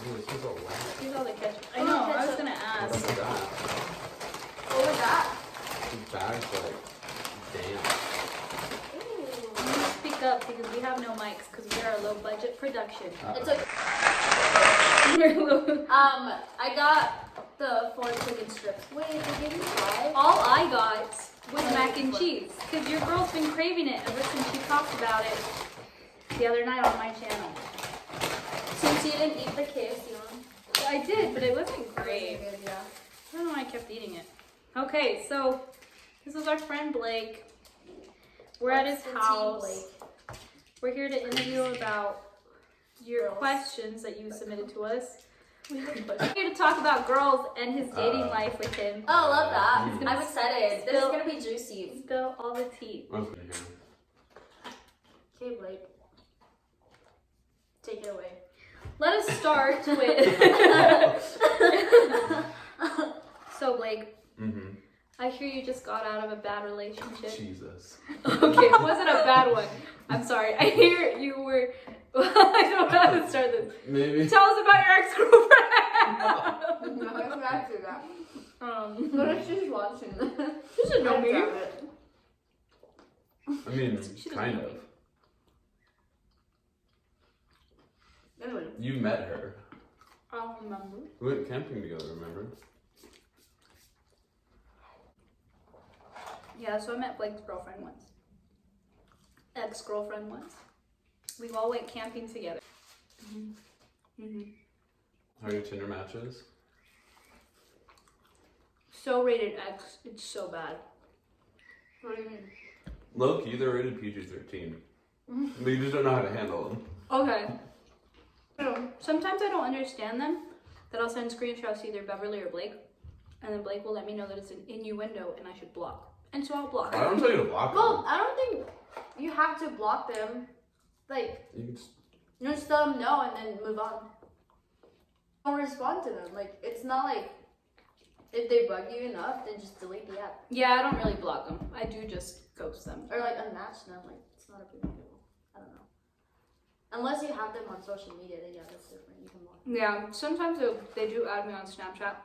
Ooh, this is a lot. Here's all the ketchup. I know, I was gonna ask. What's that? What was that? This bag's like, damn. I'm gonna speak up because we have no mics because we are a low budget production. It's okay. I got the 4 chicken strips. Wait, they gave me 5? All I got was mac and cheese because your girl's been craving it ever since she talked about it the other night on my channel. Since you didn't eat the KFC one. I did, but it wasn't great. Good, yeah. I don't know why I kept eating it. Okay, so this is our friend Blake. We're at his house. We're here to interview about your questions that you submitted to us. We're here to talk about girls and his dating life with him. Oh, I love that. Mm. I'm excited. This is gonna be juicy. Spill all the tea. Okay, Blake. Take it away. Let us start with. So Blake, I hear you just got out of a bad relationship. Jesus. Okay, it wasn't a bad one. I'm sorry. I hear you were. I don't know how to start this. Maybe. Tell us about your ex-girlfriend. No, I'm not do that. What if she's watching this? She should know me. I mean, She doesn't kind know of. me. Anyway. You met her. I don't remember. We went camping together, remember? Yeah, so I met Blake's girlfriend once. Ex-girlfriend once. We all went camping together. How are your Tinder matches? So rated X, it's so bad. What do you mean? Low key, they're rated PG-13. But you just don't know how to handle them. Okay. Sometimes I don't understand them. That I'll send screenshots to either Beverly or Blake, and then Blake will let me know that it's an innuendo and I should block. And so I'll block. I don't tell you to block Well, them. I don't think you have to block them. Like, You can just, you just tell them no and then move on. Don't respond to them. Like, it's not like if they bug you enough, then just delete the app. Yeah, I don't really block them. I do just ghost them. Or like unmatch them. Like, it's not a big deal. I don't know. Unless you have them on social media, then yeah, that's different. You can block them. Yeah, sometimes they do add me on Snapchat.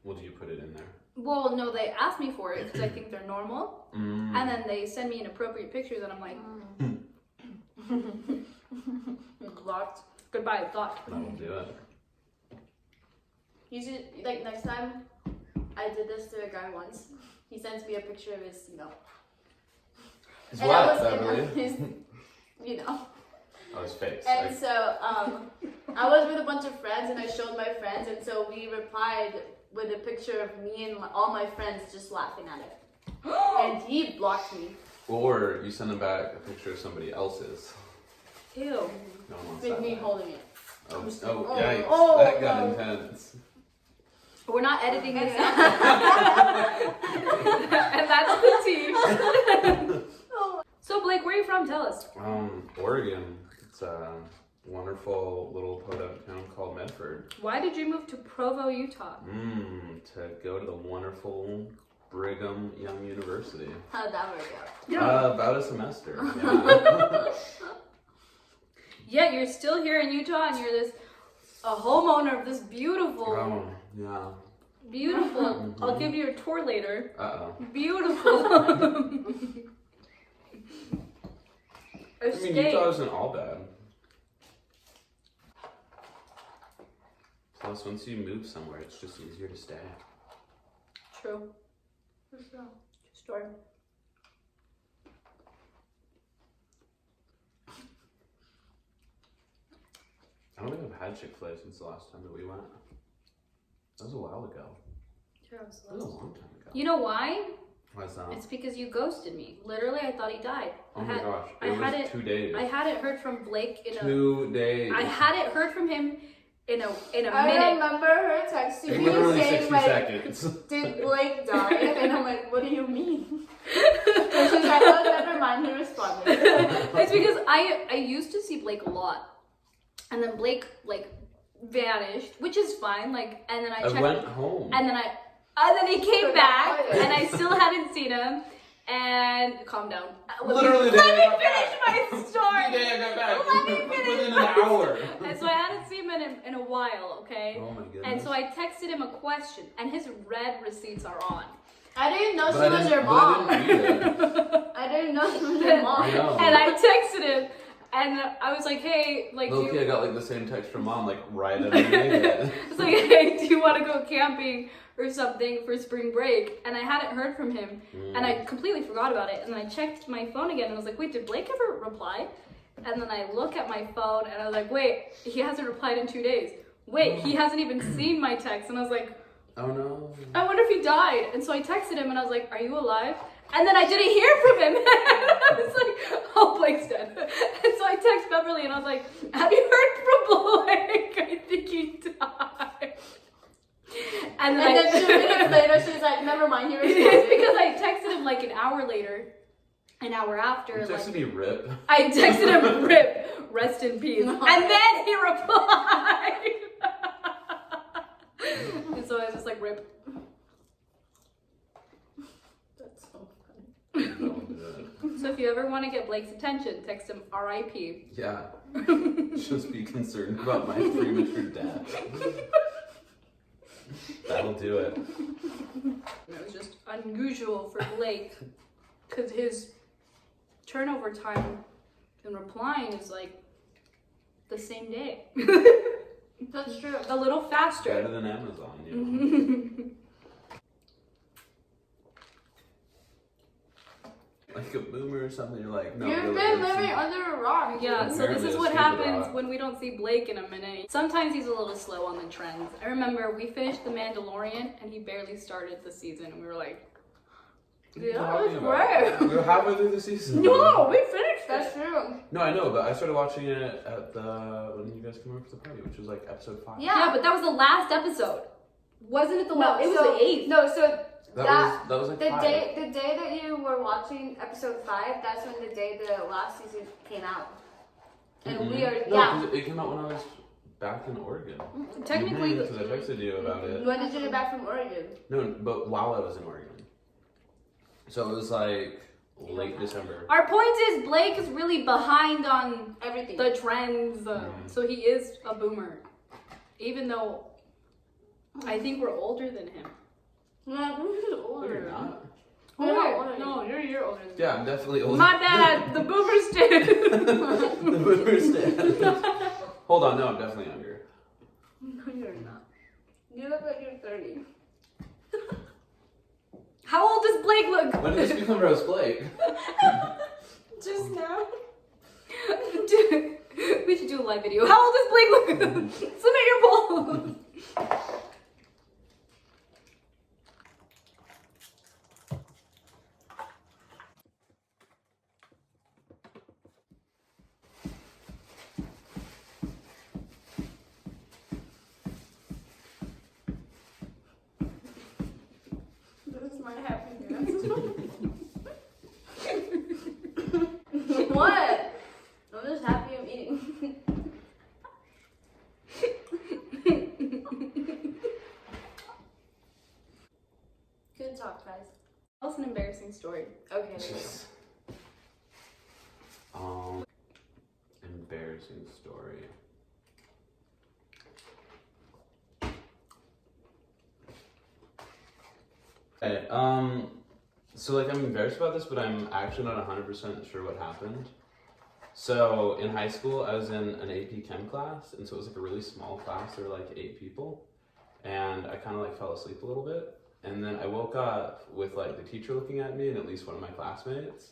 well, do you put it in there? Well, no, they ask me for it because I think they're normal. And then they send me inappropriate pictures and I'm like, blocked. Goodbye, thought. I will do it. You should, like, next time I did this to a guy once. He sends me a picture of his, It's and what, I was Beverly? in his, Oh, his face. And so I was with a bunch of friends and I showed my friends, and so we replied with a picture of me and all my friends just laughing at it. And he blocked me. Or you send them back a picture of somebody else's. Ew. No one wants With that me back. holding it. Oh, just- yikes. oh, that got oh. intense. We're not editing this out. And that's the tea. So Blake, where are you from? Tell us. Oregon. It's a wonderful little podunk town called Medford. Why did you move to Provo, Utah? To go to the wonderful Brigham Young University. How did that work out? About a semester. Yeah. Yeah, you're still here in Utah and you're a homeowner of this beautiful, Yeah. beautiful, I'll give you a tour later. Uh-oh. Beautiful. I mean, Utah isn't all bad. Plus, once you move somewhere, it's just easier to stay. True. Story. I don't think I've had Chick-fil-A since the last time that we went. That was a while ago. That was a long time ago. You know why? Why's that? It's because you ghosted me. Literally, I thought he died. Oh my gosh. I had was 2 days. I hadn't heard from Blake in 2 days. I hadn't heard from him in a minute. I remember her texting me Literally saying 60 like, seconds. "Did Blake die?" And I'm like, "What do you mean?" And she's like, "Oh, never mind." He responded. It's because I used to see Blake a lot, and then Blake like vanished, which is fine. Like, and then I checked. went home. And then he came back, and I still hadn't seen him. And calm down. Literally, let me finish my story. The day I got back. Let me finish Within my an hour. And so I hadn't seen him in a while, okay? Oh my goodness. And so I texted him a question, and his red receipts are on. I didn't know But she was your mom. I didn't read it. I didn't know she was your mom. I know. And I texted him, and I was like, hey, like, Low-key, I got like the same text from mom, like right underneath it. It's like, hey, do you want to go camping or something for spring break? And I hadn't heard from him, and I completely forgot about it. And then I checked my phone again, and I was like, wait, did Blake ever reply? And then I look at my phone, and I was like, wait, he hasn't replied in 2 days. Wait, he hasn't even seen my text. And I was like, Oh no. I wonder if he died. And so I texted him, and I was like, are you alive? And then I didn't hear from him. I was like, oh, Blake's dead. And so I texted Beverly, and I was like, have you heard from Blake? I think he died. And then 2 minutes later, she's like, never mind, he responded. It's because I texted him like an hour later, an hour after. You texted me rip. I texted him rip, rest in peace. No. And then he replied. And so I was just like, rip. That's so funny. So if you ever want to get Blake's attention, text him R.I.P. Yeah. Just be concerned about my premature death. That'll do it. It was just unusual for Blake because his turnover time in replying is like the same day. That's true. A little faster. Better than Amazon, you know. Like a boomer or something, you're like, no. You've really, been it's- living under a rock. Yeah, so this Apparently is a what stupid happens rock. when we don't see Blake in a minute. Sometimes he's a little slow on the trends. I remember we finished The Mandalorian and he barely started the season and we were like, What are you Yeah, talking it's about? great. We were halfway through the season. no, we finished That's it. true. No, I know, but I started watching it at when you guys came over for the party, which was like episode 5. Yeah, but that was the last episode. Wasn't it the last? It was so, the 8th. No, so That was like the 5. day that you were watching episode 5, that's when the day the last season came out. And we are No, 'cause it came out when I was back in Oregon. Technically, Because I texted you about it. When did you get back from Oregon? No, but while I was in Oregon. So it was like late December. our point is Blake is really behind on Everything. the trends. So he is a boomer. Even though I think we're older than him. Yeah, who's No, older? you're not. You're not older. No, you're older than me. Yeah, I'm definitely older. My bad, the boomers did. The boomers did. Hold on, no, I'm definitely younger. No, you're not. You look like you're 30. How old does Blake look? When did this become Rose Blake? Just now? We should do a live video. How old does Blake look? Submit your poll. This is my happiness. What? I'm just happy I'm eating. Good talk, guys. Tell us an embarrassing story. Okay. Jeez. Embarrassing story. Okay, so like I'm embarrassed about this, but I'm actually not 100% sure what happened. So in high school, I was in an AP Chem class, and so it was like a really small class. There were like 8 people, and I kind of like fell asleep a little bit. And then I woke up with like the teacher looking at me and at least one of my classmates.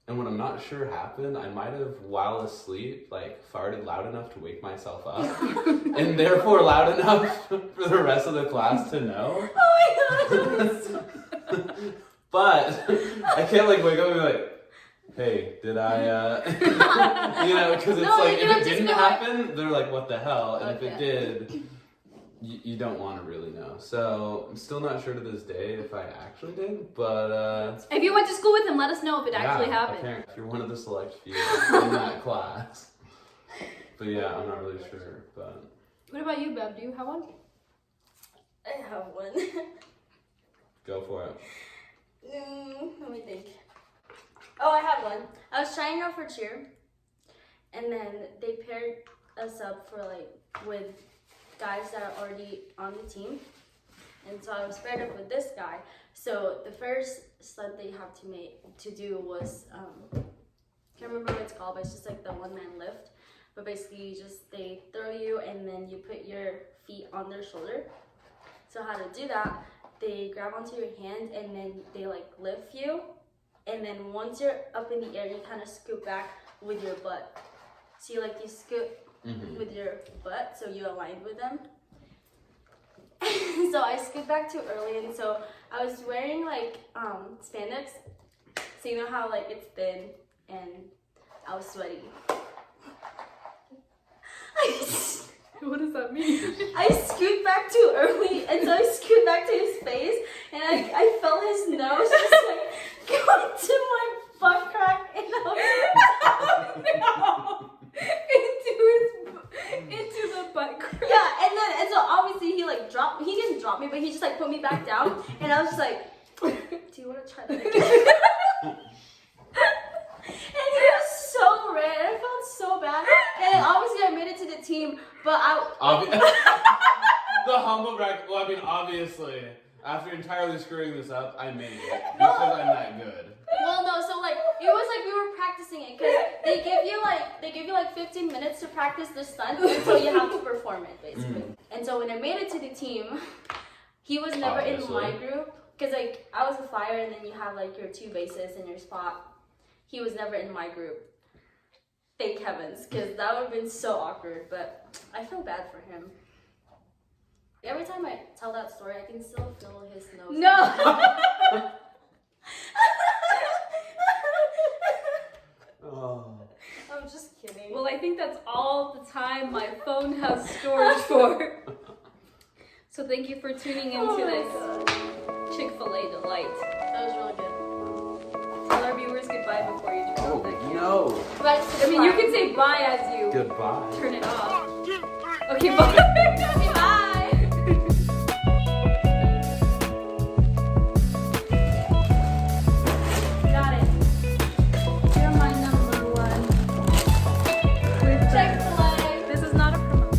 And what I'm not sure happened, I might have, while asleep, like farted loud enough to wake myself up, and therefore loud enough for the rest of the class to know. Oh my god. But I can't like wake up and be like, hey, did I, you know, because it's No, like, you if don't it just didn't be like- happen, they're like, what the hell? And if it Okay. did, you don't want to really know. So I'm still not sure to this day if I actually did, but If you went to school with him, let us know if it actually yeah, happened. apparently, if you're one of the select few in that class. But yeah, I'm not really sure, but What about you, Bev? Do you have one? I have one. go for it. Let me think. Oh, I have one. I was trying out for cheer, and then they paired us up for like with guys that are already on the team, and so I was paired up with this guy. So the first stunt they have to do was can't remember what it's called, but it's just like the one-man lift. But basically, they throw you, and then you put your feet on their shoulder. So how to do that? They grab onto your hand, and then they like lift you, and then once you're up in the air, you kind of scoot back with your butt. So you scoot with your butt, so you align with them. So I scoot back too early, and so I was wearing like spandex, so you know how like it's thin, and I was sweaty. What does that mean? I scoot back too early, and so I scoot back to his face, and I felt his nose just like go into my butt crack, and I was no! into the butt crack. Yeah, and so obviously he like dropped. He didn't drop me, but he just like put me back down, and I was just like, "Do you want to try that again?" And he was so red. I felt so bad, and obviously I made it to the team, but the humble brag. Well, I mean, obviously, after entirely screwing this up, I made it because I'm that good. Well, no, so like it was like we were practicing it because they give you like 15 minutes to practice the stunt until you have to perform it basically. And so when I made it to the team, he was never in my group because like I was a flyer, and then you have like your two bases in your spot. He was never in my group. Thank heavens, because that would have been so awkward. But I feel bad for him. Every time I tell that story, I can still feel his nose. No. Oh. I'm just kidding. Well, I think that's all the time my phone has storage for. So thank you for tuning into this Chick-fil-A delight. That was really good. Tell our viewers goodbye before you turn off that camera. No. Right, I mean, you can say bye as you Goodbye. turn it off. Okay, bye. Okay, bye. Got it. You're my number one. Chick-fil-A. This is not a promotion.